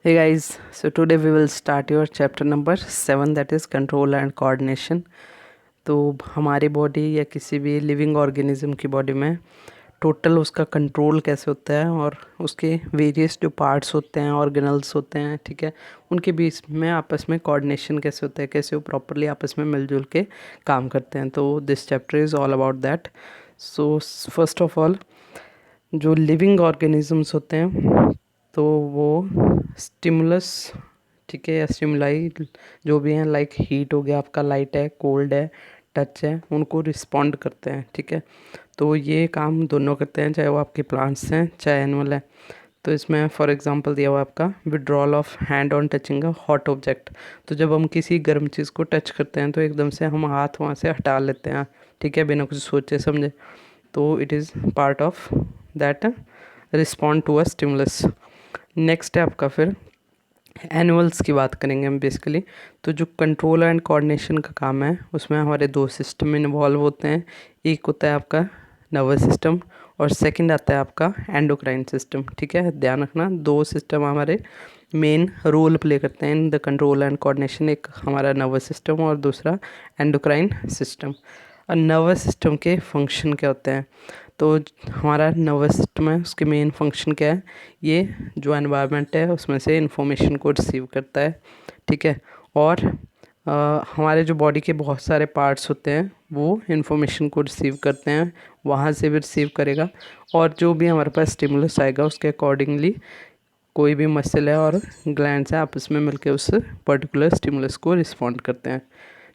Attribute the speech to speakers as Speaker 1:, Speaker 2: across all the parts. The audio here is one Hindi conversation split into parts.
Speaker 1: Hey guys, so today we will start your chapter number 7 that is control and coordination। तो हमारी बॉडी या किसी भी लिविंग ऑर्गेनिज्म की बॉडी में टोटल उसका कंट्रोल कैसे होता है और उसके वेरियस जो पार्ट्स होते हैं ऑर्गेनल्स होते हैं, ठीक है, उनके बीच में आपस में कोऑर्डिनेशन कैसे होता है, कैसे वो प्रॉपरली आपस में मिलजुल के काम करते हैं। तो this chapter is all about that. So first of all, जो लिविंग ऑर्गेनिजम्स होते हैं तो वो स्टिमुलस, ठीक है, या स्टिमुलाई जो भी हैं, लाइक हीट हो गया, आपका लाइट है, कोल्ड है, टच है, उनको रिस्पॉन्ड करते हैं, ठीक है। तो ये काम दोनों करते हैं, चाहे वो आपके प्लांट्स हैं चाहे एनिमल है। तो इसमें फॉर एग्जांपल दिया हुआ आपका withdrawal of hand on touching a hot object. तो जब हम किसी गर्म चीज़ को टच करते हैं तो एकदम से हम हाथ वहाँ से हटा लेते हैं, ठीक है, बिना कुछ सोचे समझे। तो it is part of that respond to a stimulus. Next है आपका फिर एनिमल्स की बात करेंगे हम बेसिकली। तो जो कंट्रोल एंड कोऑर्डिनेशन का काम है उसमें हमारे दो सिस्टम इन्वॉल्व होते हैं। एक होता है आपका नर्वस सिस्टम और सेकंड आता है आपका एंडोक्राइन सिस्टम, ठीक है, ध्यान रखना, दो सिस्टम हमारे मेन रोल प्ले करते हैं in the control and coordination. एक हमारा नर्वस सिस्टम और दूसरा एंडोक्राइन सिस्टम। और नर्वस सिस्टम के फंक्शन क्या होते हैं? तो हमारा नर्वस सिस्टम है, उसके मेन फंक्शन क्या है? ये जो एनवायरनमेंट है उसमें से इंफॉर्मेशन को रिसीव करता है, ठीक है। और हमारे जो बॉडी के बहुत सारे पार्ट्स होते हैं वो इंफॉर्मेशन को रिसीव करते हैं, वहाँ से भी रिसीव करेगा। और जो भी हमारे पास स्टिमुलस आएगा उसके अकॉर्डिंगली कोई भी मसल है और ग्लैंड्स है आपस में मिलकर उस पर्टिकुलर स्टिमुलस को रिस्पॉन्ड करते हैं।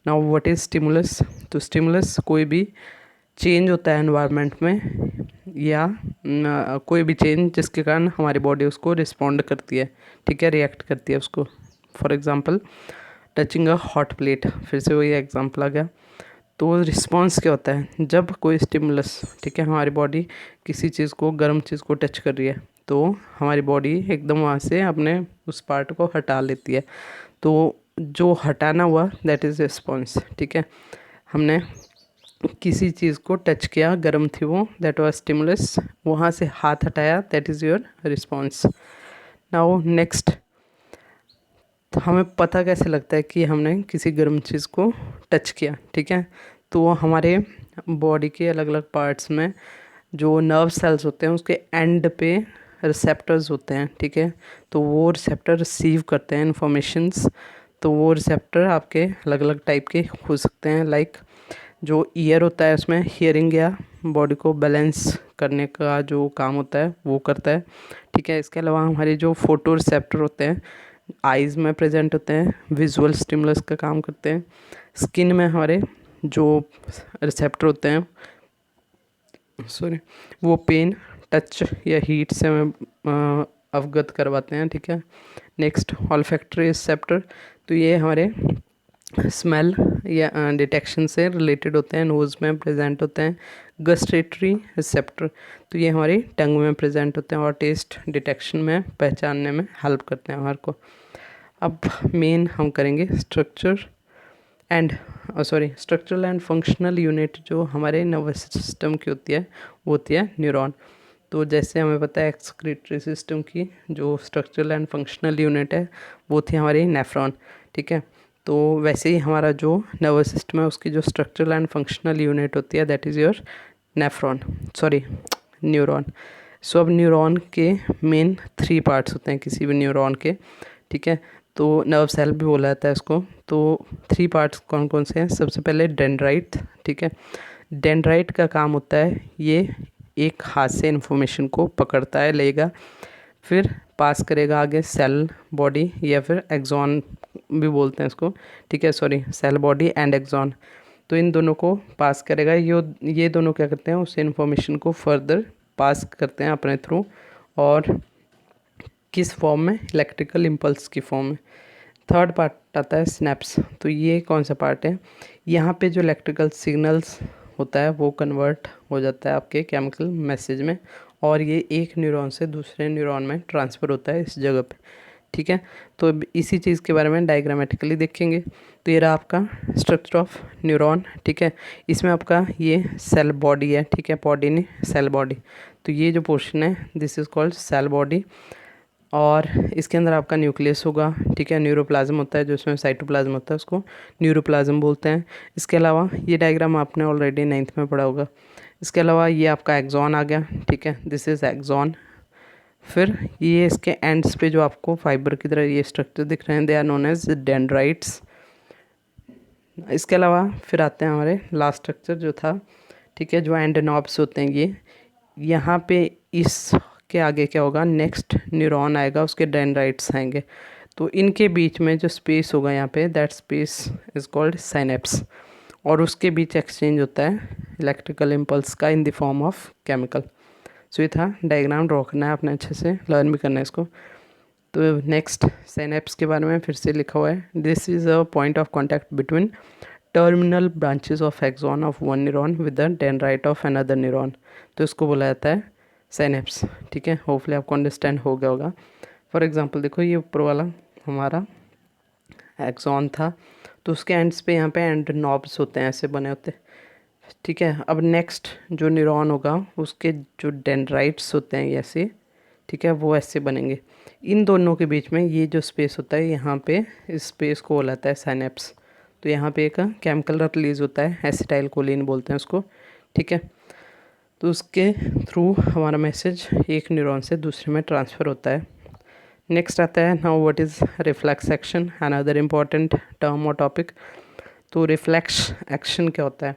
Speaker 1: Now what is stimulus? तो स्टिमुलस कोई भी चेंज होता है एनवायरनमेंट में या कोई भी चेंज जिसके कारण हमारी बॉडी उसको रिस्पॉन्ड करती है, ठीक है, रिएक्ट करती है उसको। For example touching a hot plate, फिर से वही एग्जांपल आ गया। तो रिस्पॉन्स क्या होता है जब कोई स्टिमुलस, ठीक है, हमारी बॉडी किसी चीज़ को, गर्म चीज़ को टच कर रही है तो हमारी बॉडी एकदम वहाँ से अपने उस पार्ट को हटा लेती है। तो जो हटाना हुआ दैट इज़ रिस्पॉन्स, ठीक है। हमने किसी चीज़ को टच किया, गर्म थी वो, दैट वाज स्टिमुलस, वहाँ से हाथ हटाया, that is your response. Now next, तो हमें पता कैसे लगता है कि हमने किसी गर्म चीज़ को टच किया, ठीक है। तो हमारे बॉडी के अलग अलग पार्ट्स में जो नर्व सेल्स होते हैं उसके एंड पे रिसेप्टर्स होते हैं, ठीक है। तो वो रिसेप्टर रिसीव करते हैं इन्फॉर्मेशंस। तो वो रिसेप्टर आपके अलग अलग टाइप के हो सकते हैं, लाइक जो ईयर होता है उसमें हियरिंग या बॉडी को बैलेंस करने का जो काम होता है वो करता है, ठीक है। इसके अलावा हमारे जो फोटो रिसेप्टर होते हैं आइज़ में प्रेजेंट होते हैं, विजुअल स्टिमुलस का काम करते हैं। स्किन में हमारे जो रिसेप्टर होते हैं, सॉरी, वो पेन, टच या हीट से हमें अवगत करवाते हैं, ठीक है। नेक्स्ट ऑल्फैक्टरी रिसेप्टर, तो ये हमारे स्मेल या डिटेक्शन से रिलेटेड होते हैं, नोज़ में प्रेजेंट होते हैं। गस्टेटरी रिसेप्टर, तो ये हमारी टंग में प्रेजेंट होते हैं और टेस्ट डिटेक्शन में, पहचानने में हेल्प करते हैं हमारे को। अब मेन हम करेंगे स्ट्रक्चरल एंड फंक्शनल यूनिट जो हमारे नर्वस सिस्टम की होती है वो होती है न्यूरॉन। तो जैसे हमें पता है एक्सक्रीटरी सिस्टम की जो स्ट्रक्चरल एंड फंक्शनल यूनिट है वो थी हमारी नेफ्रॉन, ठीक है। तो वैसे ही हमारा जो नर्वस सिस्टम है उसकी जो स्ट्रक्चरल एंड फंक्शनल यूनिट होती है दैट इज़ योर न्यूरॉन। सो अब न्यूरॉन के मेन 3 पार्ट्स होते हैं किसी भी न्यूरॉन के, ठीक है। तो नर्व सेल भी बोला जाता है इसको। तो 3 पार्ट्स कौन कौन से हैं? सबसे पहले डेंड्राइट, ठीक है। डेंड्राइट का काम होता है ये एक हाथ से इन्फॉर्मेशन को पकड़ता है, लेगा, फिर पास करेगा आगे सेल बॉडी या फिर एक्सॉन भी बोलते हैं इसको, ठीक है, सेल बॉडी एंड एक्सॉन। तो इन दोनों को पास करेगा, ये दोनों क्या करते हैं, उस इन्फॉर्मेशन को फर्दर पास करते हैं अपने थ्रू, और किस फॉर्म में? इलेक्ट्रिकल इम्पल्स की फॉर्म में। थर्ड पार्ट आता है स्नैप्स। तो ये कौन सा पार्ट है? यहाँ पे जो इलेक्ट्रिकल सिग्नल्स होता है वो कन्वर्ट हो जाता है आपके केमिकल मैसेज में, और ये एक न्यूरॉन से दूसरे न्यूरॉन में ट्रांसफ़र होता है इस जगह पे, ठीक है। तो अब इसी चीज़ के बारे में डायग्रामेटिकली देखेंगे। तो ये रहा आपका स्ट्रक्चर ऑफ न्यूरॉन, ठीक है। इसमें आपका ये सेल बॉडी है, ठीक है, बॉडी नहीं सेल बॉडी। तो ये जो पोर्शन है this is called cell body. और इसके अंदर आपका न्यूक्लियस होगा, ठीक है। न्यूरोप्लाज्म होता है, जो इसमें साइटोप्लाज्म होता है उसको न्यूरोप्लाज्म बोलते हैं। इसके अलावा ये डायग्राम आपने ऑलरेडी 9th में पढ़ा होगा। इसके अलावा ये आपका एक्सॉन आ गया, ठीक है, दिस इज़ एक्सॉन। फिर ये इसके एंड्स पे जो आपको फाइबर की तरह ये स्ट्रक्चर दिख रहे हैं, they are known as dendrites. इसके अलावा फिर आते हैं हमारे लास्ट स्ट्रक्चर जो था, ठीक है, जो एंड नॉब्स होते हैं ये। यहाँ पे इसके आगे क्या होगा, नेक्स्ट न्यूरॉन आएगा, उसके डेंड्राइट्स आएंगे। तो इनके बीच में जो स्पेस होगा यहाँ पे, that space is called synapse. और उसके बीच एक्सचेंज होता है इलेक्ट्रिकल इम्पल्स का in the form of chemical. So ये था, डायग्राम ड्रॉ करना है आपने, अच्छे से लर्न भी करना है इसको। तो नेक्स्ट साइनेप्स के बारे में फिर से लिखा हुआ है, this is a point of contact between terminal branches of axon of one neuron with the dendrite of another neuron. तो इसको बोला जाता है साइनेप्स, ठीक है। होपफुली आपको अंडरस्टैंड हो गया होगा। फॉर एग्जांपल देखो, ये ऊपर वाला हमारा एक्सॉन था, तो उसके एंड्स पे यहाँ पे एंड नॉब्स होते हैं, ऐसे बने होते हैं, ठीक है। अब नेक्स्ट जो न्यूरॉन होगा उसके जो डेंड्राइट्स होते हैं ऐसे, ठीक है, वो ऐसे बनेंगे। इन दोनों के बीच में ये जो स्पेस होता है, यहाँ पे इस स्पेस को बोला जाता है साइनेप्स। तो यहाँ पे एक केमिकल रिलीज होता है, एसिटाइल कोलिन बोलते हैं उसको, ठीक है। तो उसके थ्रू हमारा मैसेज एक न्यूरॉन से दूसरे में ट्रांसफ़र होता है। नेक्स्ट आता है now what is reflex action, another important term और टॉपिक। तो रिफ्लेक्स एक्शन क्या होता है,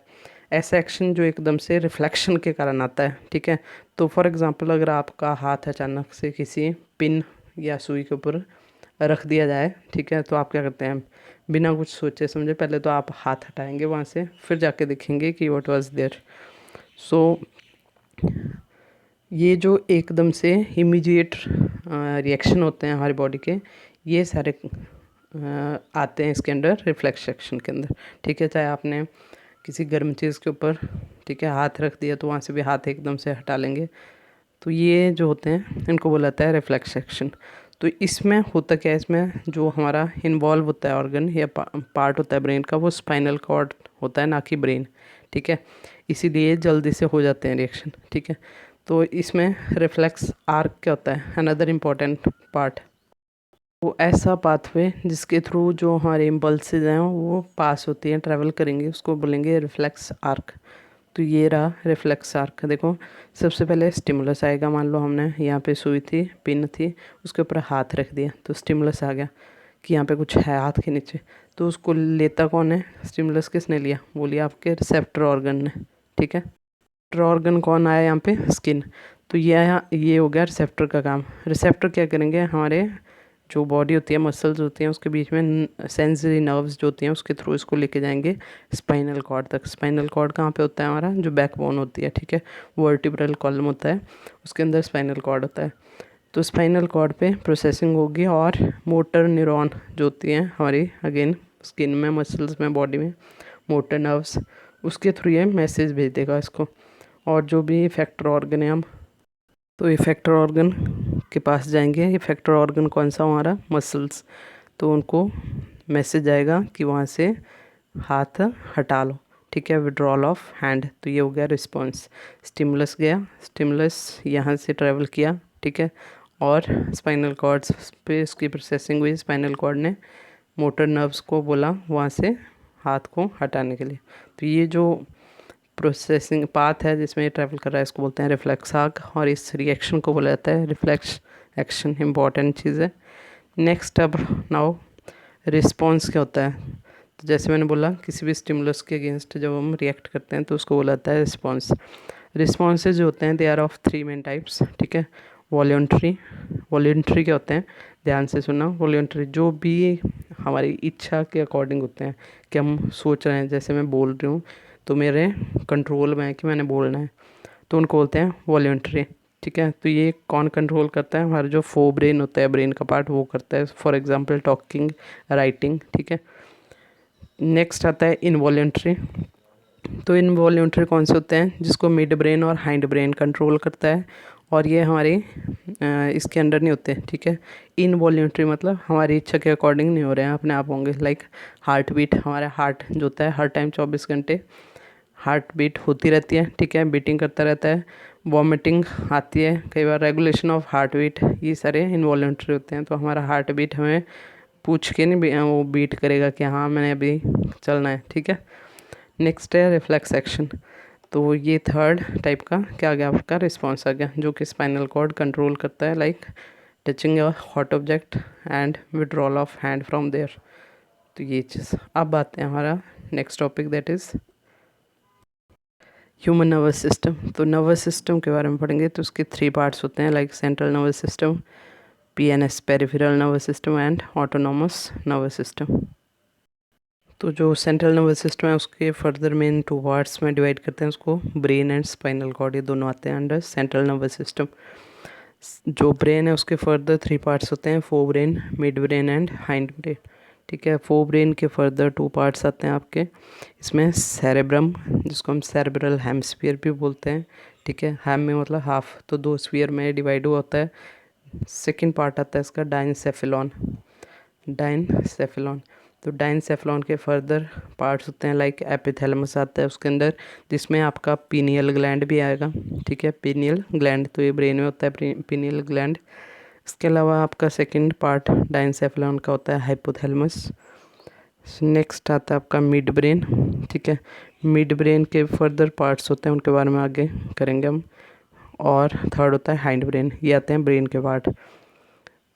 Speaker 1: ऐसा एक्शन जो एकदम से रिफ्लेक्शन के कारण आता है, ठीक है। तो फॉर एग्जांपल अगर आपका हाथ अचानक से किसी पिन या सुई के ऊपर रख दिया जाए, ठीक है, तो आप क्या करते हैं, बिना कुछ सोचे समझे पहले तो आप हाथ हटाएंगे वहाँ से, फिर जाके देखेंगे कि व्हाट वाज देयर। सो ये जो एकदम से इमीडिएट रिएक्शन होते हैं हमारी बॉडी के, ये सारे आते हैं इसके अंदर, रिफ्लेक्स एक्शन के अंदर, ठीक है। चाहे आपने किसी गर्म चीज़ के ऊपर, ठीक है, हाथ रख दिया तो वहाँ से भी हाथ एकदम से हटा लेंगे। तो ये जो होते हैं इनको बोला जाता है रिफ्लेक्स एक्शन। तो इसमें होता क्या है, इसमें जो हमारा इन्वॉल्व होता है ऑर्गन या पार्ट होता है ब्रेन का, वो स्पाइनल कॉर्ड होता है, ना कि ब्रेन, ठीक है। इसीलिए जल्दी से हो जाते हैं रिएक्शन, ठीक है। तो इसमें रिफ्लेक्स आर्क क्या होता है, अनदर इम्पॉर्टेंट पार्ट। वो ऐसा पाथवे जिसके थ्रू जो हमारे इम्पल्सेस हैं वो पास होती हैं, ट्रैवल करेंगे, उसको बोलेंगे रिफ्लेक्स आर्क। तो ये रहा रिफ्लेक्स आर्क। देखो, सबसे पहले स्टिमुलस आएगा, मान लो हमने यहाँ पे सुई थी, पिन थी, उसके ऊपर हाथ रख दिया तो स्टिमुलस आ गया कि यहाँ पे कुछ है हाथ के नीचे। तो उसको लेता कौन है, स्टिमुलस किसने लिया, वो लिया आपके रिसेप्टर ऑर्गन ने, ठीक है। रिसेप्टर ऑर्गन कौन आया यहाँ पे, स्किन। तो ये हो गया रिसेप्टर का काम। रिसेप्टर क्या करेंगे, हमारे जो बॉडी होती है, मसल्स होती हैं, उसके बीच में सेंसरी नर्व्स जो होती हैं उसके थ्रू इसको लेके जाएंगे स्पाइनल कॉर्ड तक। स्पाइनल कॉर्ड कहाँ पे होता है, हमारा जो बैकबोन होती है, ठीक है, वर्टिब्रल कॉलम होता है, उसके अंदर स्पाइनल कॉर्ड होता है। तो स्पाइनल कॉर्ड पे प्रोसेसिंग होगी और मोटर न्यूरॉन जो होती हैं हमारी, अगेन स्किन में, मसल्स में, बॉडी में, मोटर नर्व्स, उसके थ्रू ये मैसेज भेज देगा इसको। और जो भी इफेक्टर ऑर्गन है हम, तो इफेक्टर ऑर्गन के पास जाएंगे। इफेक्टर ऑर्गन कौन सा, हमारा मसल्स। तो उनको मैसेज आएगा कि वहाँ से हाथ हटा लो, ठीक है, विड्रॉल ऑफ हैंड। तो ये हो गया रिस्पॉन्स। स्टिमुलस गया, स्टिमुलस यहाँ से ट्रैवल किया, ठीक है, और स्पाइनल कॉर्ड्स पे इसकी प्रोसेसिंग हुई। स्पाइनल कॉर्ड ने मोटर नर्व्स को बोला वहाँ से हाथ को हटाने के लिए। तो ये जो प्रोसेसिंग पाथ है जिसमें ये ट्रैवल कर रहा है, इसको बोलते हैं रिफ्लेक्स आर्क, और इस रिएक्शन को बोला जाता है रिफ्लेक्स एक्शन। इंपॉर्टेंट चीज़ है। नेक्स्ट अब नाउ रिस्पॉन्स क्या होता है। तो जैसे मैंने बोला, किसी भी स्टिमुलस के अगेंस्ट जब हम रिएक्ट करते हैं तो उसको बोला जाता है रिस्पॉन्स। रिस्पॉन्सेज जो होते हैं they are of 3 main types, ठीक है। वॉलेंट्री, वॉलेंट्री क्या होते हैं, ध्यान से सुनना। वॉलेंट्री जो भी हमारी इच्छा के अकॉर्डिंग होते हैं, कि हम सोच रहे हैं, जैसे मैं बोल रही हूँ तो मेरे कंट्रोल में है कि मैंने बोलना है, तो उनको बोलते हैं वॉलेंट्री, ठीक है। तो ये कौन कंट्रोल करता है, हमारा जो फो ब्रेन होता है, ब्रेन का पार्ट, वो करता है। फॉर एग्जांपल टॉकिंग, राइटिंग, ठीक है। नेक्स्ट आता है इनवॉलेंट्री। तो इनवॉलेंट्री कौन से होते हैं, जिसको मिड ब्रेन और हाइंड ब्रेन कंट्रोल करता है, और ये हमारे इसके अंडर नहीं होते, ठीक है। इनवॉलेंट्री मतलब हमारी इच्छा के अकॉर्डिंग नहीं हो रहे हैं, अपने आप होंगे। लाइक हार्ट बीट, हमारा हार्ट जो होता है हर टाइम 24 घंटे हार्ट बीट होती रहती है, ठीक है, बीटिंग करता रहता है। वॉमिटिंग आती है कई बार, रेगुलेशन ऑफ हार्ट बीट, ये सारे इनवॉलेंट्री होते हैं। तो हमारा हार्ट बीट हमें पूछ के नहीं वो बीट करेगा कि हाँ मैंने अभी चलना है, ठीक है। नेक्स्ट है रिफ्लेक्स एक्शन। तो ये थर्ड टाइप का क्या आ गया आपका रिस्पॉन्स आ गया, जो कि स्पाइनल कॉर्ड कंट्रोल करता है, like touching a hot object and withdrawal of hand from there. तो ये चीज़। अब आते हैं हमारा next topic, that is human nervous system. तो नर्वस सिस्टम के बारे में पढ़ेंगे। तो उसके 3 पार्ट्स होते हैं, like central nervous system, PNS peripheral nervous system and autonomous nervous system. तो जो सेंट्रल नर्वस सिस्टम है उसके फर्दर मेन 2 पार्ट्स में डिवाइड करते हैं उसको, ब्रेन एंड स्पाइनल कॉर्ड, ये दोनों आते हैं अंडर सेंट्रल नर्वस सिस्टम। जो ब्रेन है उसके फर्दर 3 पार्ट्स होते हैं, fore brain, mid brain and hind brain, ठीक है। फोर ब्रेन के फर्दर 2 पार्ट्स आते हैं आपके, इसमें सेरेब्रम, जिसको हम सेरेब्रल हेमस्फीयर भी बोलते हैं, ठीक है। हेम में मतलब हाफ, तो 2 स्फीयर में डिवाइड हुआ होता है। सेकेंड पार्ट आता है इसका डाइनसेफेलॉन, डाइनसेफेलॉन। तो डाइनसेफेलॉन के फर्दर पार्ट्स होते हैं, लाइक एपिथैलेमस आता है उसके अंदर, जिसमें आपका पीनियल ग्लैंड भी आएगा, ठीक है। पीनियल ग्लैंड तो ये ब्रेन में होता है, पीनियल ग्लैंड। इसके अलावा आपका सेकंड पार्ट डाइनसेफेलॉन का होता है हाइपोथैलेमस। नेक्स्ट आता है आपका मिड ब्रेन, ठीक है। मिड ब्रेन के फर्दर पार्ट्स होते हैं, उनके बारे में आगे करेंगे हम। और थर्ड होता है हाइंड ब्रेन, ये आते हैं ब्रेन के पार्ट।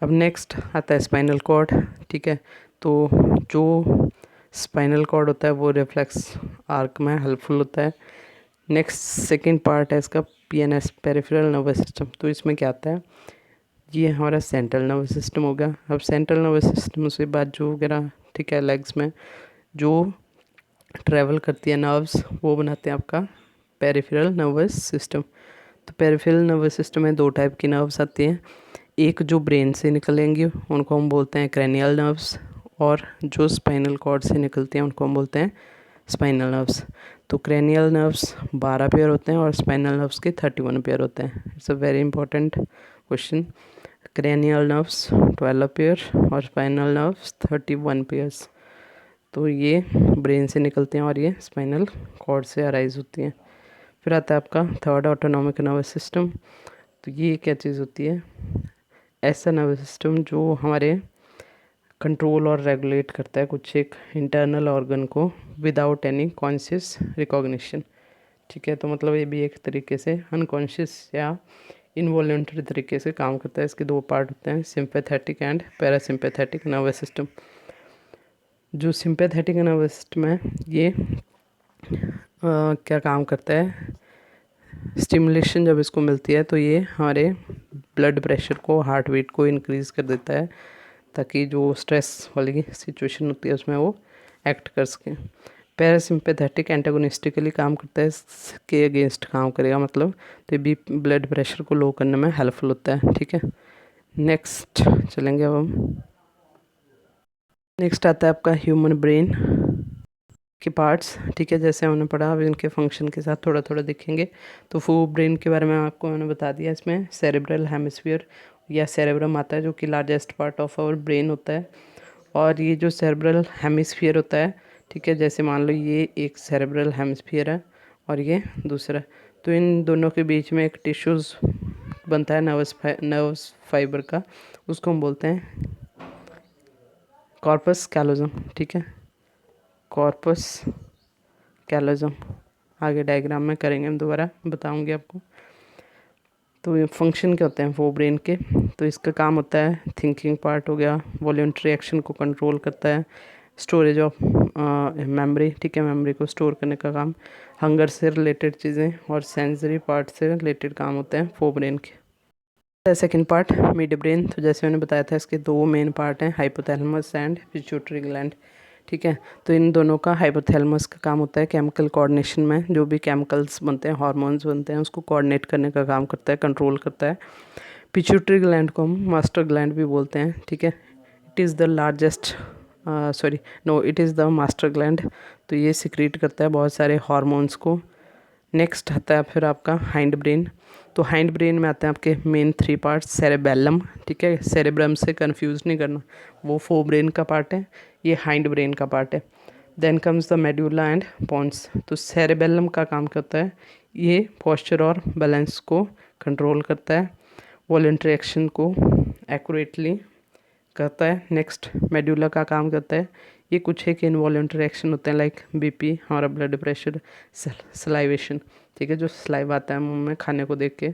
Speaker 1: अब नेक्स्ट आता है स्पाइनल कॉर्ड, ठीक है। तो जो स्पाइनल कॉर्ड होता है वो रिफ्लेक्स आर्क में हेल्पफुल होता है। नेक्स्ट सेकंड पार्ट है इसका पीएनएस पेरिफेरल नर्वस सिस्टम। तो इसमें क्या आता है, ये हमारा सेंट्रल नर्वस सिस्टम हो गया। अब सेंट्रल नर्वस सिस्टम से बाजू वगैरह, ठीक है, लेग्स में जो ट्रैवल करती है नर्व्स, वो बनाते हैं आपका पेरिफेरल नर्वस सिस्टम। तो पेरिफेरल नर्वस सिस्टम में 2 टाइप की नर्व्स आती हैं, एक जो ब्रेन से निकलेंगी उनको हम बोलते हैं क्रेनियल नर्व्स, और जो स्पाइनल कॉर्ड से निकलते हैं उनको हम बोलते हैं स्पाइनल नर्व्स। तो क्रेनियल नर्व्स 12 पेयर होते हैं और स्पाइनल नर्व्स के 31 पेयर होते हैं। It's a very important question. Cranial nerves 12 pair और स्पाइनल नर्व्स 31 पेयर्स। तो ये ब्रेन से निकलते हैं और ये स्पाइनल कॉर्ड से अराइज होती हैं। फिर आता है आपका थर्ड ऑटोनॉमिक नर्वस सिस्टम। तो ये क्या चीज़ होती है, ऐसा नर्वस सिस्टम जो हमारे कंट्रोल और रेगुलेट करता है कुछ एक इंटरनल ऑर्गन को विदाउट एनी कॉन्शियस रिकॉग्निशन, ठीक है। तो मतलब ये भी एक तरीके से अनकॉन्शियस या इनवॉलेंटरी तरीके से काम करता है। इसके 2 पार्ट होते हैं, sympathetic and parasympathetic nervous system. जो सिंपैथेटिक नर्वस सिस्टम है ये क्या काम करता है, स्टिमुलेशन जब इसको मिलती है तो ये हमारे ब्लड प्रेशर को, हार्ट बीट को इंक्रीज़ कर देता है, ताकि जो स्ट्रेस वाली सिचुएशन होती है उसमें वो एक्ट कर सके। पैरासिम्पैथेटिक एंटागोनिस्टिकली काम करता है, इसके अगेंस्ट काम करेगा मतलब, तो ये भी ब्लड प्रेशर को लो करने में हेल्पफुल होता है, ठीक है। नेक्स्ट चलेंगे अब हम, नेक्स्ट आता है आपका ह्यूमन ब्रेन के पार्ट्स, ठीक है। जैसे हमने पढ़ा, अब इनके फंक्शन के साथ थोड़ा थोड़ा देखेंगे। तो फोर ब्रेन के बारे में आपको मैंने बता दिया, इसमें सेरेब्रल हेमिस्फीयर या सेरेब्रम आता है, जो कि largest part of our brain होता है। और ये जो सेरेब्रल हेमिस्फीयर होता है, ठीक है, जैसे मान लो ये एक सेरेब्रल हेमिस्फीयर है और ये दूसरा, तो इन दोनों के बीच में एक टिश्यूज़ बनता है नर्वस फाइबर का, उसको हम बोलते हैं कॉर्पस कैलोजम, ठीक है, कॉर्पस कैलोजम। आगे डायग्राम में करेंगे, हम दोबारा बताऊंगी आपको। तो ये फंक्शन क्या होते हैं वो ब्रेन के, तो इसका काम होता है, थिंकिंग पार्ट हो गया, वॉल्यूंटरी एक्शन को कंट्रोल करता है, स्टोरेज ऑफ मेमोरी, ठीक है, मेमोरी को स्टोर करने का काम, हंगर से रिलेटेड चीज़ें और सेंसरी पार्ट से रिलेटेड काम होते हैं फोर ब्रेन के। Second part mid brain. तो जैसे मैंने बताया था, इसके 2 मेन पार्ट हैं, हाइपोथैलेमस एंड पिट्यूटरी ग्लैंड, ठीक है। तो इन दोनों का, हाइपोथैलेमस का काम होता है केमिकल कोऑर्डिनेशन में, जो भी केमिकल्स बनते हैं, हार्मोन्स बनते हैं, उसको कोऑर्डिनेट करने का काम करता है, कंट्रोल करता है। पिट्यूटरी ग्लैंड को हम मास्टर ग्लैंड भी बोलते हैं, ठीक है। It is the largest it is the master gland. तो ये सिक्रीट करता है बहुत सारे हार्मोन्स को। नेक्स्ट आता है फिर आपका हाइंड ब्रेन। तो हाइंड ब्रेन में आते हैं आपके मेन 3 पार्ट्स, सेरेबेलम, ठीक है, सेरेब्रम से कंफ्यूज नहीं करना, वो फोर ब्रेन का पार्ट है, ये हाइंड ब्रेन का पार्ट है। Then comes the medulla and pons. तो सेरेबेलम का काम क्या होता है, ये पोस्चर और बैलेंस को कंट्रोल करता है, वॉलंटरी एक्शन को एक्यूरेटली करता है। नेक्स्ट मेडुला का काम करता है, ये कुछ एक इनवॉलंटरी एक्शन होते हैं लाइक बीपी, हमारा ब्लड प्रेशर, सलाइवेशन, ठीक है, जो सलाइव आता है मुंह में खाने को देख के,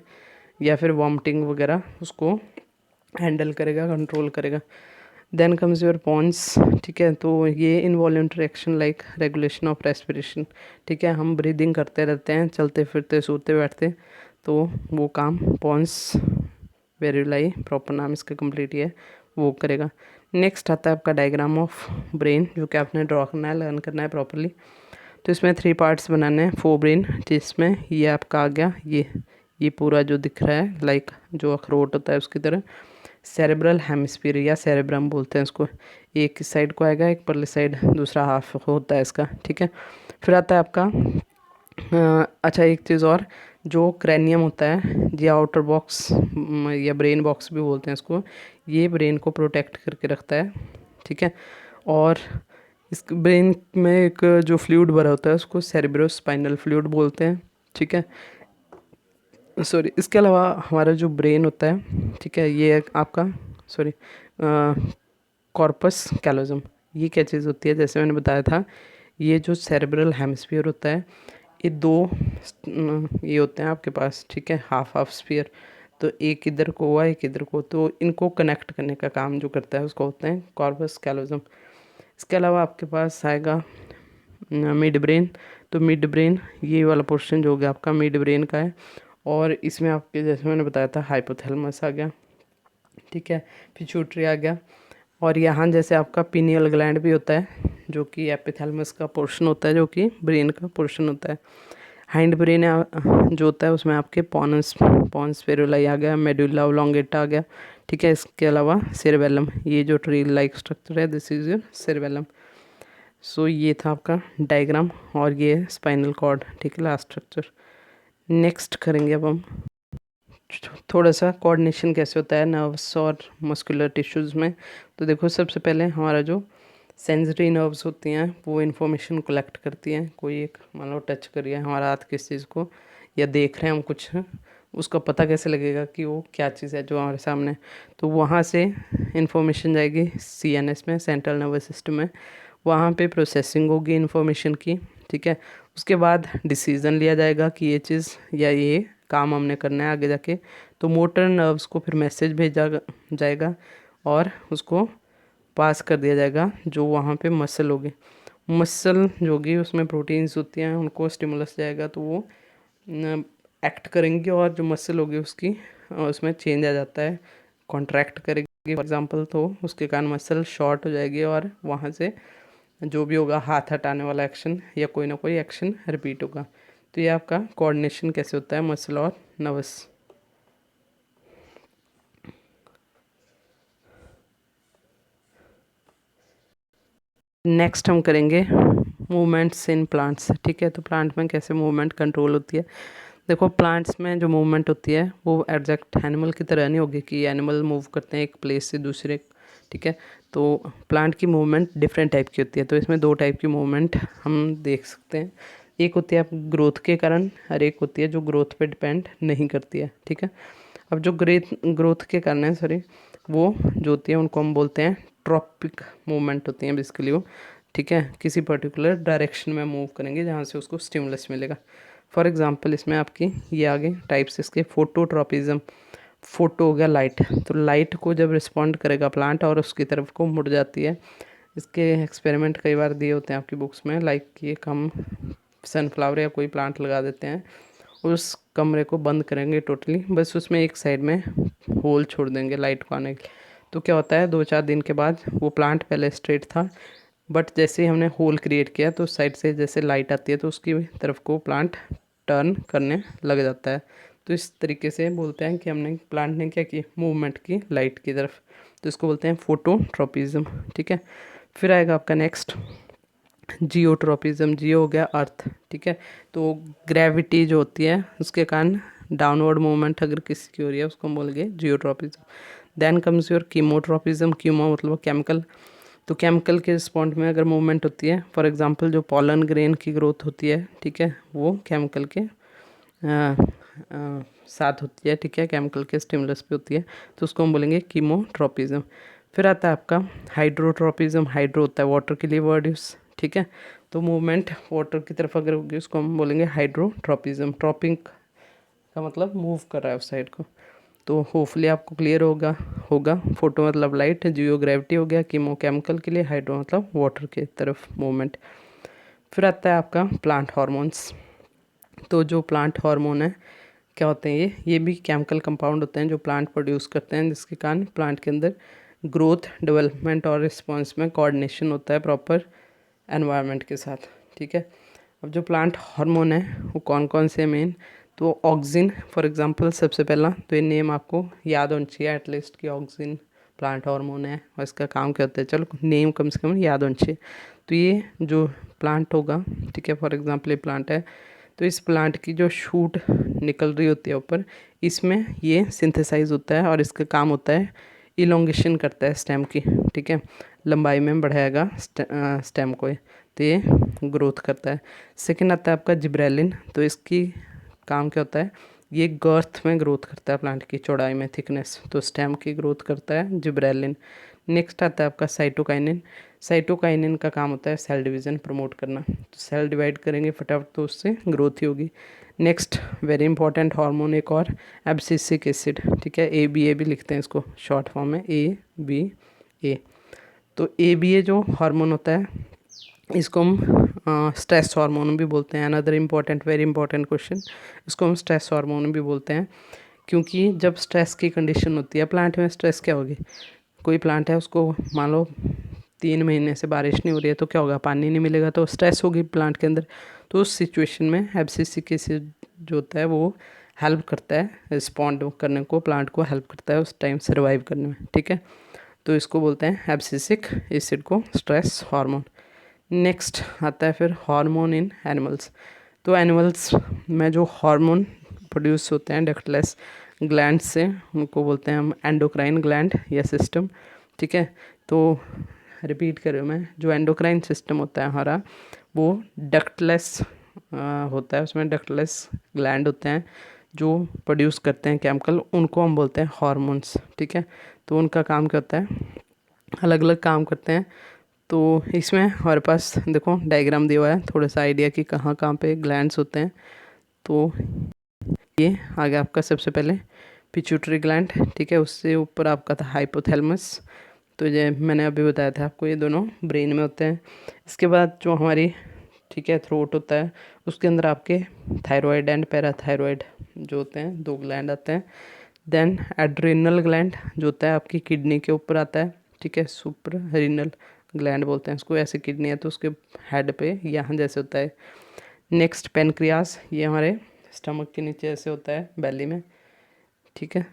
Speaker 1: या फिर वॉमिटिंग वगैरह, उसको हैंडल करेगा, कंट्रोल करेगा। देन कम्स योर पॉन्स, ठीक है, तो ये involuntary action like regulation of respiration, ठीक है, हम ब्रीदिंग करते रहते हैं चलते फिरते सोते बैठते, तो वो काम पॉन्स वेरुलाई, प्रॉपर नाम इसका कंप्लीट ही है, वो करेगा। नेक्स्ट आता है आपका डायग्राम ऑफ ब्रेन, जो कि आपने ड्रॉ करना है, लर्न करना है प्रॉपरली। तो इसमें 3 पार्ट्स बनाने हैं, 4 ब्रेन, जिसमें ये आपका आ गया, ये पूरा जो दिख रहा है लाइक जो अखरोट होता है उसकी तरह, सेरेब्रल हेमिस्फीयर या सेरेब्रम बोलते हैं इसको, एक इस साइड को आएगा, एक परली साइड दूसरा हाफ होता है इसका, ठीक है। फिर आता है आपका अच्छा एक चीज़ और, जो क्रैनियम होता है या आउटर बॉक्स या ब्रेन बॉक्स भी बोलते हैं इसको, ये ब्रेन को प्रोटेक्ट करके रखता है, ठीक है। और इस ब्रेन में एक जो फ्लूइड भरा होता है उसको सेरेब्रोस्पाइनल फ्लूइड बोलते हैं, ठीक है, सॉरी। इसके अलावा हमारा जो ब्रेन होता है, ठीक है, ये आपका सॉरी कॉर्पस कैलोजम, ये क्या चीज़ होती है, जैसे मैंने बताया था, ये जो सेरेब्रल हेमिस्फीयर होता है, ये 2 ये होते हैं आपके पास, ठीक है, हाफ हाफ स्फीयर, तो एक इधर को हुआ एक इधर को, तो इनको कनेक्ट करने का काम जो करता है उसको होते हैं कॉर्पस कैलोजम। इसके अलावा आपके पास आएगा मिड ब्रेन, तो मिड ब्रेन ये वाला पोर्शन जो हो गया आपका मिड ब्रेन का है, और इसमें आपके जैसे मैंने बताया था हाइपोथैलेमस आ गया, ठीक है, पिट्यूटरी आ गया, और यहाँ जैसे आपका पीनियल ग्लैंड भी होता है, जो कि एपिथैलेमस का पोर्शन होता है, जो कि ब्रेन का पोर्शन होता है। हाइंड ब्रेन जो होता है उसमें आपके पॉन्स फेरुलाई आ गया, मेडुला ऑब्लोंगेटा आ गया, ठीक है। इसके अलावा सेरेबेलम, ये जो ट्री लाइक स्ट्रक्चर है, दिस इज योर सेरेबेलम। सो ये था आपका डायग्राम, और ये स्पाइनल कॉर्ड, ठीक है, लास्ट स्ट्रक्चर। नेक्स्ट करेंगे अब हम थोड़ा सा कोऑर्डिनेशन कैसे होता है नर्व्स और मस्कुलर टिश्यूज़ में। तो देखो, सबसे पहले हमारा जो सेंसरी नर्व्स होती हैं वो इन्फॉर्मेशन कलेक्ट करती हैं, कोई एक मान लो टच करिए हमारा हाथ किस चीज़ को, या देख रहे हैं हम कुछ, उसका पता कैसे लगेगा कि वो क्या चीज़ है जो हमारे सामने, तो वहाँ से इन्फॉर्मेशन जाएगी CNS में, सेंट्रल नर्वस सिस्टम में, वहाँ पे प्रोसेसिंग होगी इन्फॉर्मेशन की, ठीक है। उसके बाद डिसीज़न लिया जाएगा कि ये चीज़ या ये काम हमने करना है आगे जाके, तो मोटर नर्व्स को फिर मैसेज भेजा जाएगा और उसको पास कर दिया जाएगा जो वहाँ पे मसल होगी, मसल जो होगी उसमें प्रोटीन्स होती हैं, उनको स्टिमुलस जाएगा तो वो एक्ट करेंगे, और जो मसल होगी उसकी उसमें चेंज आ जाता है, कॉन्ट्रैक्ट करेगी फॉर एग्जांपल, तो उसके कारण मसल शॉर्ट हो जाएगी, और वहाँ से जो भी होगा हाथ हटाने वाला एक्शन या कोई ना कोई एक्शन रिपीट होगा। तो ये आपका कोऑर्डिनेशन कैसे होता है मसल और नर्वस। नेक्स्ट हम करेंगे मूवमेंट्स इन प्लांट्स, ठीक है। तो प्लांट में कैसे मूवमेंट कंट्रोल होती है। देखो, प्लांट्स में जो मूवमेंट होती है वो एग्जैक्ट एनिमल की तरह नहीं होगी कि एनिमल मूव करते हैं एक प्लेस से दूसरे, ठीक है। तो प्लांट की मूवमेंट डिफरेंट टाइप की होती है, तो इसमें 2 टाइप की मूवमेंट हम देख सकते हैं, एक होती है ग्रोथ के कारण, और एक होती है जो ग्रोथ पे डिपेंड नहीं करती है, ठीक है। अब जो ग्रोथ के कारण है, सॉरी, वो जो होती है उनको हम बोलते हैं ट्रॉपिक मूवमेंट होती हैं बेसिकली वो, ठीक है, किसी पर्टिकुलर डायरेक्शन में मूव करेंगे जहाँ से उसको स्टिमुलस मिलेगा। फॉर एग्जांपल इसमें आपकी ये आगे टाइप्स इसके फोटोट्रॉपिज्म, फोटो हो गया लाइट, तो लाइट को जब रिस्पॉन्ड करेगा प्लांट और उसकी तरफ को मुड़ जाती है, इसके एक्सपेरिमेंट कई बार दिए होते हैं आपकी बुक्स में, लाइक ये हम सनफ्लावर या कोई प्लांट लगा देते हैं, उस कमरे को बंद करेंगे टोटली, बस उसमें एक साइड में होल छोड़ देंगे लाइट को आने के लिए, तो क्या होता है 2-4 दिन के बाद वो प्लांट पहले स्ट्रेट था, बट जैसे ही हमने होल क्रिएट किया तो साइड से जैसे लाइट आती है तो उसकी तरफ को प्लांट टर्न करने लग जाता है। तो इस तरीके से बोलते हैं कि हमने प्लांट ने क्या की, मूवमेंट की लाइट की तरफ, तो इसको बोलते हैं फोटोट्रॉपिज्म, ठीक है। फिर आएगा आपका नेक्स्ट जियोट्रॉपिज्म, जियो हो गया अर्थ, ठीक है। तो ग्रेविटी जो होती है उसके कारण डाउनवर्ड मूवमेंट अगर किसी की हो रही है उसको हम बोलेंगे geotropism. Then comes your chemotropism, chemo मतलब केमिकल, तो केमिकल के रिस्पॉन्ड में अगर मूवमेंट होती है, फॉर एग्जांपल जो पॉलन ग्रेन की ग्रोथ होती है, ठीक है, वो केमिकल के साथ होती है, ठीक है, केमिकल के स्टिमुलस पे होती है, तो उसको हम बोलेंगे कीमोट्रोपिज्म। फिर आता है आपका हाइड्रोट्रोपिज्म। हाइड्रो होता है वाटर के लिए वर्ड यूज, ठीक है, तो मूवमेंट वाटर की तरफ अगर होगी उसको हम बोलेंगे हाइड्रोट्रोपिज्म। ट्रॉपिंग का मतलब मूव कर रहा है उस साइड को। तो होपफुली आपको क्लियर होगा होगा फोटो मतलब लाइट, जियो ग्रेविटी हो गया, कीमो केमिकल के लिए, हाइड्रो मतलब वाटर की तरफ मूवमेंट। फिर आता है आपका प्लांट हार्मोन्स। तो जो प्लांट हार्मोन है क्या होते हैं, ये भी केमिकल कंपाउंड होते हैं जो प्लांट प्रोड्यूस करते हैं, जिसके कारण प्लांट के अंदर ग्रोथ, डेवलपमेंट और रिस्पॉन्स में कोऑर्डिनेशन होता है प्रॉपर एनवायरनमेंट के साथ, ठीक है। अब जो प्लांट हार्मोन है वो कौन कौन से मेन, तो ऑक्सिन फॉर एग्जांपल सबसे पहला, तो ये नेम आपको याद होना चाहिए एटलीस्ट कि ऑक्सिन प्लांट हार्मोन है और इसका काम क्या होता है, चलो नेम कम से कम याद होना चाहिए। तो ये जो प्लांट होगा, ठीक है, फॉर एग्जांपल ये प्लांट है, तो इस प्लांट की जो शूट निकल रही होती है ऊपर, इसमें ये सिंथेसाइज होता है और इसका काम होता है इलोंगेशन करता है स्टेम की, ठीक है, लंबाई में बढ़ाएगा स्टेम को, तो ये ग्रोथ करता है। सेकंड आता है आपका जिब्रेलिन। तो इसकी काम क्या होता है, ये गर्थ में ग्रोथ करता है प्लांट की, चौड़ाई में, थिकनेस, तो स्टेम की ग्रोथ करता है जिब्रेलिन। नेक्स्ट आता है आपका साइटोकाइनिन। साइटोकाइनिन का काम होता है सेल डिवीज़न प्रमोट करना, तो सेल डिवाइड करेंगे फटाफट तो उससे ग्रोथ ही होगी। नेक्स्ट वेरी इंपॉर्टेंट हार्मोन एक और एब्सिसिक एसिड, ठीक है, ABA भी लिखते हैं इसको, शॉर्ट फॉर्म में ABA। तो ABA जो हार्मोन होता है इसको हम स्ट्रेस हार्मोन भी बोलते हैं। Another important very important question, इसको हम स्ट्रेस हार्मोन भी बोलते हैं, क्योंकि जब स्ट्रेस की कंडीशन होती है प्लांट में, स्ट्रेस क्या होगी, कोई प्लांट है उसको मान लो 3 महीने से बारिश नहीं हो रही है, तो क्या होगा, पानी नहीं मिलेगा, तो स्ट्रेस होगी प्लांट के अंदर। तो उस सिचुएशन में एब्सिसिक एसिड जो होता है वो हेल्प करता है रिस्पॉन्ड करने को, प्लांट को हेल्प करता है उस टाइम सर्वाइव करने में, ठीक है, तो इसको बोलते हैं एब्सिसिक एसिड को स्ट्रेस हार्मोन। नेक्स्ट आता है फिर हार्मोन इन एनिमल्स। तो एनिमल्स में जो हार्मोन प्रोड्यूस होते हैं डक्टलेस ग्लैंड से, उनको बोलते हैं हम एंडोक्राइन ग्लैंड या सिस्टम, ठीक है। तो रिपीट कर रहा हूँ मैं, जो एंडोक्राइन सिस्टम होता है हमारा वो डक्टलेस होता है, उसमें डक्टलेस ग्लैंड होते हैं जो प्रोड्यूस करते हैं केमिकल, उनको हम बोलते हैं हार्मोन्स, ठीक है। तो उनका काम क्या होता है, अलग अलग काम करते हैं। तो इसमें हमारे पास देखो डायग्राम दिया हुआ है, थोड़ा सा आइडिया कि कहाँ कहाँ पे ग्लैंड्स होते हैं। तो ये आ गया आपका सबसे पहले पिट्यूटरी ग्लैंड, ठीक है, उससे ऊपर आपका था हाइपोथैलेमस। तो ये मैंने अभी बताया था आपको, ये दोनों ब्रेन में होते हैं। इसके बाद जो हमारी, ठीक है, थ्रोट होता है, उसके अंदर आपके थायराइड एंड पैराथायराइड जो होते हैं, 2 ग्लैंड आते हैं। देन एड्रेनल ग्लैंड जो होता है आपकी किडनी के ऊपर आता है, ठीक है, सुपररीनल ग्लैंड बोलते हैं इसको, ऐसे किडनी है तो उसके हेड पे यहाँ जैसे होता है। नेक्स्ट पेनक्रियास, ये हमारे स्टमक के नीचे ऐसे होता है बेली में, ठीक है।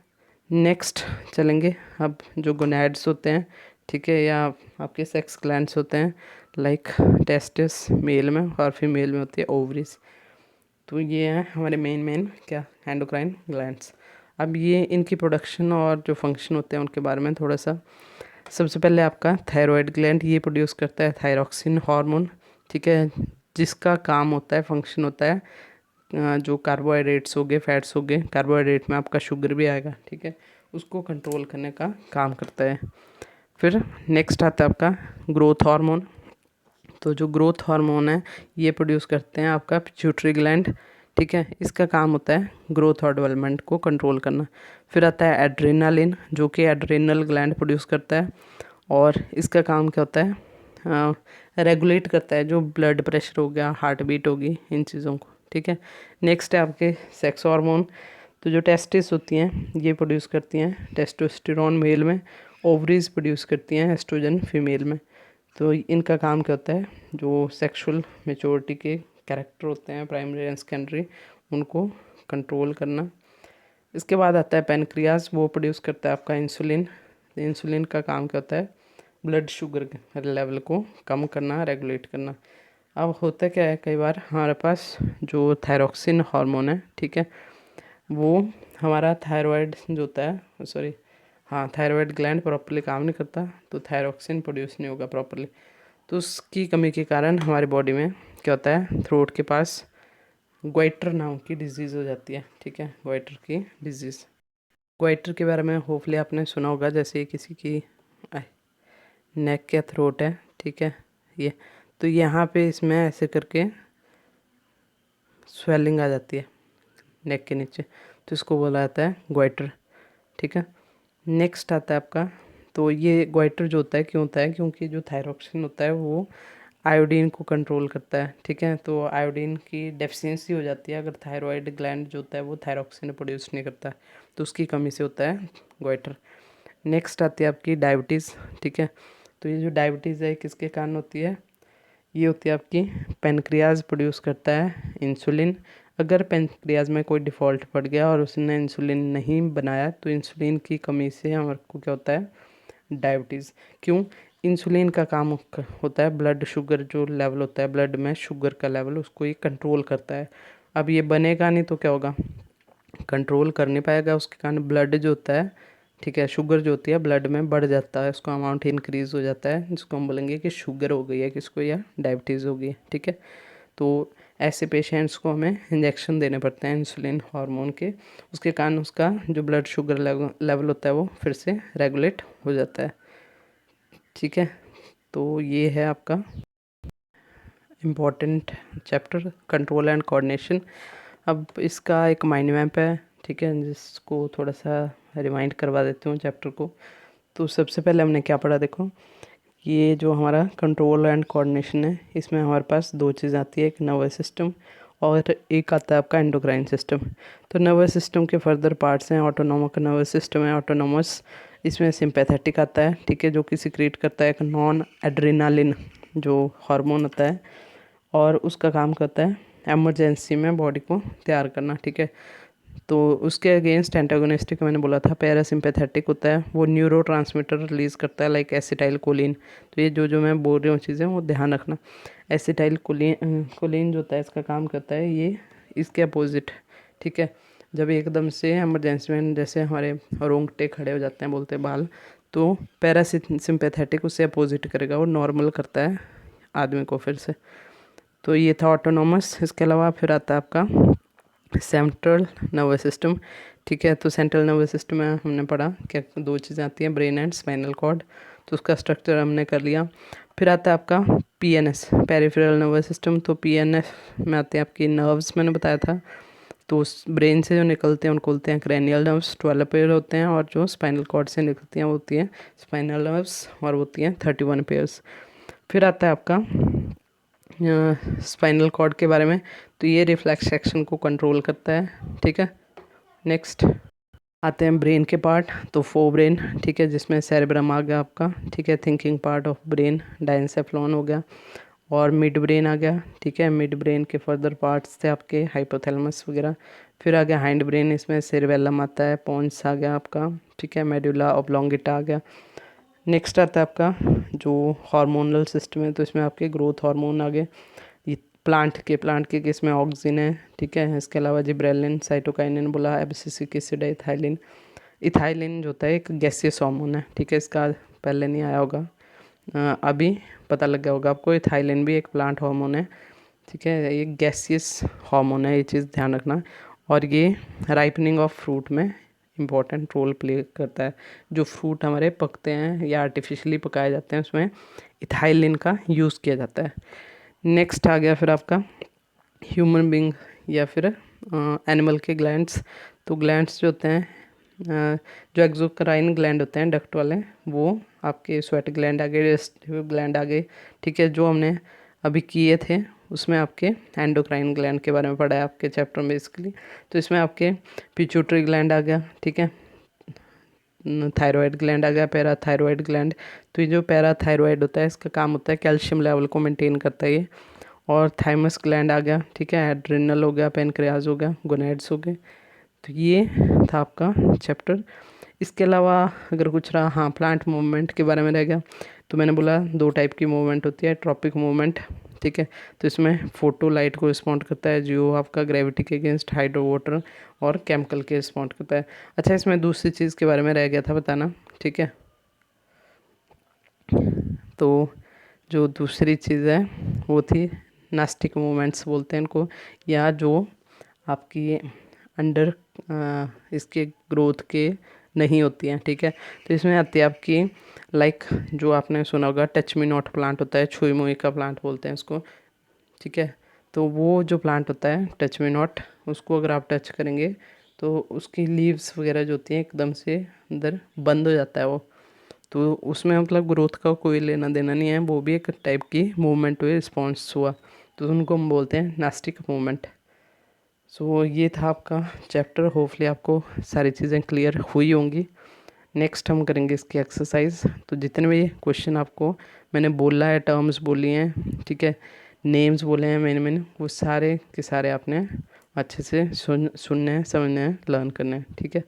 Speaker 1: नेक्स्ट चलेंगे अब जो गोनैड्स होते हैं, ठीक है, या आपके सेक्स ग्लैंड्स होते हैं, लाइक टेस्टिस मेल में और फीमेल में होती है ओवरीज। तो ये हैं हमारे मेन क्या एंडोक्राइन ग्लैंड्स। अब ये इनकी प्रोडक्शन और जो फंक्शन होते हैं उनके बारे में थोड़ा सा। सबसे पहले आपका थायराइड ग्लैंड, ये प्रोड्यूस करता है थायरॉक्सिन हार्मोन, ठीक है, जिसका काम होता है, फंक्शन होता है जो कार्बोहाइड्रेट्स हो गए, फैट्स हो गए, कार्बोहाइड्रेट में आपका शुगर भी आएगा, ठीक है, उसको कंट्रोल करने का काम करता है। फिर नेक्स्ट आता है आपका ग्रोथ हार्मोन। तो जो ग्रोथ हार्मोन है ये प्रोड्यूस करते हैं आपका पिट्यूटरी ग्लैंड, ठीक है, इसका काम होता है ग्रोथ और डेवलपमेंट को कंट्रोल करना। फिर आता है एड्रेनालिन जो कि एड्रेनल ग्लैंड प्रोड्यूस करता है, और इसका काम क्या होता है, रेगुलेट करता है जो ब्लड प्रेशर हो गया, हार्ट बीट होगी, इन चीज़ों को, ठीक है। नेक्स्ट है आपके सेक्स हार्मोन। तो जो टेस्टिस होती हैं ये प्रोड्यूस करती हैं टेस्टोस्टेरोन मेल में, ओवरीज प्रोड्यूस करती हैं एस्ट्रोजन फीमेल में। तो इनका काम क्या होता है, जो सेक्सुअल मेच्योरिटी के कैरेक्टर होते हैं प्राइमरी एंड सेकेंडरी, उनको कंट्रोल करना। इसके बाद आता है पेनक्रियाज, वो प्रोड्यूस करता है आपका इंसुलिन। इंसुलिन का काम क्या होता है, ब्लड शुगर लेवल को कम करना, रेगुलेट करना। अब होता क्या है, कई बार हमारे पास जो थायरॉक्सिन हार्मोन है, ठीक है, वो हमारा थायराइड जो होता है, सॉरी हाँ, थायराइड ग्लैंड प्रॉपरली काम नहीं करता, तो थायरॉक्सिन प्रोड्यूस नहीं होगा प्रॉपरली। तो उसकी कमी के कारण हमारी बॉडी में क्या होता है, थ्रोट के पास ग्वाइटर नाम की डिजीज़ हो जाती है, ठीक है, ग्वाइटर की डिजीज़। ग्वाइटर के बारे में होपफुली आपने सुना होगा, जैसे किसी की नेक या थ्रोट है, ठीक है, ये तो यहाँ पे इसमें ऐसे करके स्वेलिंग आ जाती है नेक के नीचे, तो इसको बोला जाता है ग्वाइटर, ठीक है। नेक्स्ट आता है आपका, तो ये ग्वाइटर जो होता है क्यों होता है, क्योंकि जो थायरॉक्सिन होता है वो आयोडीन को कंट्रोल करता है, ठीक है। तो आयोडीन की डेफिशिएंसी हो जाती है अगर थायरॉयड ग्लैंड जो होता है वो थायरॉक्सिन प्रोड्यूस नहीं करता है, तो उसकी कमी से होता है ग्वाइटर। नेक्स्ट आती है आपकी डायबिटीज़, ठीक है। तो ये जो डायबिटीज़ है किसके कारण होती है, ये होती है आपकी पेनक्रियाज प्रोड्यूस करता है इंसुलिन। अगर पेनक्रियाज में कोई डिफ़ॉल्ट पड़ गया और उसने इंसुलिन नहीं बनाया तो इंसुलिन की कमी से हमारे को क्या होता है, डायबिटीज़। क्यों, इंसुलिन का काम होता है ब्लड शुगर जो लेवल होता है ब्लड में शुगर का लेवल, उसको ये कंट्रोल करता है। अब ये बनेगा नहीं तो क्या होगा, कंट्रोल कर नहीं पाएगा, उसके कारण ब्लड जो होता है, ठीक है, शुगर जो होती है ब्लड में बढ़ जाता है, उसका अमाउंट इंक्रीज़ हो जाता है, जिसको हम बोलेंगे कि शुगर हो गई है किसको, या डायबिटीज़ हो गई है, ठीक है। तो ऐसे पेशेंट्स को हमें इंजेक्शन देने पड़ते हैं इंसुलिन हार्मोन के, उसके कारण उसका जो ब्लड शुगर लेवल होता है वो फिर से रेगुलेट हो जाता है, ठीक है। तो ये है आपका important chapter control and coordination. अब इसका एक माइंड मैप है, ठीक है, जिसको थोड़ा सा रिमाइंड करवा देती हूँ चैप्टर को। तो सबसे पहले हमने क्या पढ़ा, देखो ये जो हमारा कंट्रोल एंड कोऑर्डिनेशन है इसमें हमारे पास दो चीज़ आती है, एक नर्वस सिस्टम और एक आता है आपका एंडोक्राइन सिस्टम। तो नर्वस सिस्टम के फर्दर पार्ट्स हैं, ऑटोनोमिक नर्वस सिस्टम है ऑटोनोमस, इसमें सिंपैथेटिक आता है, ठीक है, जो कि सिक्रीट करता है एक नॉन एड्रेनालिन जो हार्मोन होता है, और उसका काम करता है एमरजेंसी में बॉडी को तैयार करना, ठीक है। तो उसके अगेंस्ट एंटागोनिस्टिक मैंने बोला था पैरासिम्पैथेटिक होता है, वो न्यूरो ट्रांसमीटर रिलीज़ करता है लाइक एसिटाइल कोलिन। तो ये जो जो मैं बोल रही हूँ चीज़ें वो ध्यान रखना। एसिटाइल कोलिन जो होता है इसका काम करता है ये इसके अपोजिट, ठीक है। जब एकदम से एमरजेंसी में जैसे हमारे रोंगटे खड़े हो जाते हैं बोलते बाल, तो पैरासिम्पैथेटिक उससे अपोजिट करेगा, वो नॉर्मल करता है आदमी को फिर से। तो ये था ऑटोनोमस। इसके अलावा फिर आता है आपका सेंट्रल नर्वस सिस्टम, ठीक है। तो सेंट्रल नर्वस सिस्टम में हमने पढ़ा क्या दो चीज़ें आती हैं, ब्रेन एंड स्पाइनल कॉर्ड, तो उसका स्ट्रक्चर हमने कर लिया। फिर आता है आपका पीएनएस पेरिफेरल नर्वस सिस्टम। तो पीएनएस में आते हैं आपकी नर्व्स, मैंने बताया था। तो उस ब्रेन से जो निकलते हैं उनको बोलते हैं क्रैनियल नर्व्स, 12 पेयर होते हैं, और जो स्पाइनल कॉर्ड से निकलती हैं वो होती हैं स्पाइनल नर्व्स, और वो होती हैं 31 पेयर्स। फिर आता है आपका स्पाइनल कॉर्ड के बारे में, तो ये रिफ्लेक्स एक्शन को कंट्रोल करता है, ठीक है। नेक्स्ट आते हैं ब्रेन के पार्ट, तो फोर ब्रेन, ठीक है, जिसमें सेरेब्रम आ गया आपका, ठीक है, thinking part of brain, diencephalon हो गया, और मिड ब्रेन आ गया, ठीक है। मिड ब्रेन के फर्दर पार्ट्स थे आपके हाइपोथैलेमस वगैरह। फिर आ गया हाइंड ब्रेन, इसमें सेरेबेलम आता है, पोन्स आ गया आपका, ठीक है, मेडुला ऑब्लोंगेटा आ गया। नेक्स्ट आता है आपका जो हार्मोनल सिस्टम है, तो इसमें आपके ग्रोथ हार्मोन आ गए, ये प्लांट के केस में ऑक्सिन है, ठीक है। इसके अलावा जिब्रेलिन, साइटोकाइनिन बोला, एब्सिसिक एसिड है, इथाइलिन। इथाइलिन जो होता है एक गैसियस हार्मोन है, ठीक है, इसका पहले नहीं आया होगा, अभी पता लग गया होगा आपको। इथाइलिन भी एक प्लांट हार्मोन है, ठीक है, ये गैसियस हार्मोन है, ये चीज़ ध्यान रखना। और ये राइपनिंग ऑफ फ्रूट में इम्पॉर्टेंट रोल प्ले करता है। जो फ्रूट हमारे पकते हैं या आर्टिफिशियली पकाए जाते हैं उसमें इथाइलिन का यूज़ किया जाता है। नेक्स्ट आ गया फिर आपका ह्यूमन बींग या फिर एनिमल के ग्लैंड्स। तो ग्लैंड्स जो होते हैं जो एक्सोक्राइन ग्लैंड होते हैं डक्ट वाले, वो आपके स्वेट ग्लैंड आ गए, डाइजेस्टिव ग्लैंड आ गए, ठीक है, जो हमने अभी किए थे उसमें आपके एंडोक्राइन ग्लैंड के बारे में पढ़ा है आपके चैप्टर में बेसिकली। तो इसमें आपके पिट्यूटरी ग्लैंड आ गया, ठीक है, थायराइड ग्लैंड आ गया, पैराथायरॉयड ग्लैंड। तो ये जो पैराथायरॉयड होता है इसका काम होता है कैल्शियम लेवल को मेंटेन करता है ये। और थाइमस ग्लैंड आ गया, ठीक है, एड्रिनल हो गया, पेनक्रियाज हो गया, गोनेड्स हो गए। तो ये था आपका चैप्टर। इसके अलावा अगर कुछ रहा, हाँ, प्लांट मूवमेंट के बारे में रह गया। तो मैंने बोला दो टाइप की मूवमेंट होती है, ट्रॉपिक मूवमेंट, ठीक है। तो इसमें फोटो लाइट को रिस्पॉन्ड करता है, जो आपका ग्रेविटी के अगेंस्ट हाइड्रो वाटर और केमिकल के रिस्पॉन्ड करता है। अच्छा, इसमें दूसरी चीज़ के बारे में रह गया था बताना, ठीक है। तो जो दूसरी चीज़ है वो थी नास्टिक मूवमेंट्स बोलते हैं इनको, या जो आपकी अंडर इसके ग्रोथ के नहीं होती हैं, ठीक है। तो इसमें आती है आपकी लाइक जो आपने सुना होगा टच मी नॉट प्लांट होता है, छुई मुई का प्लांट बोलते हैं इसको, ठीक है। तो वो जो प्लांट होता है टच मी नॉट, उसको अगर आप टच करेंगे तो उसकी लीव्स वगैरह जो होती हैं एकदम से अंदर बंद हो जाता है वो, तो उसमें मतलब ग्रोथ का कोई लेना देना नहीं है, वो भी एक टाइप की मूवमेंट हुई, रिस्पॉन्स हुआ, तो उनको हम बोलते हैं नास्टिक मूवमेंट। सो ये था आपका चैप्टर, होपफुली आपको सारी चीज़ें क्लियर हुई होंगी। नेक्स्ट हम करेंगे इसकी एक्सरसाइज। तो जितने भी क्वेश्चन आपको मैंने बोला है, टर्म्स बोली हैं, ठीक है, नेम्स बोले हैं मैंने वो सारे के सारे आपने अच्छे से सुनने हैं, समझने हैं, लर्न करने हैं, ठीक है।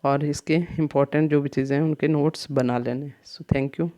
Speaker 1: और इसके इम्पोर्टेंट जो भी चीज़ें हैं उनके नोट्स बना लेने। So thank you.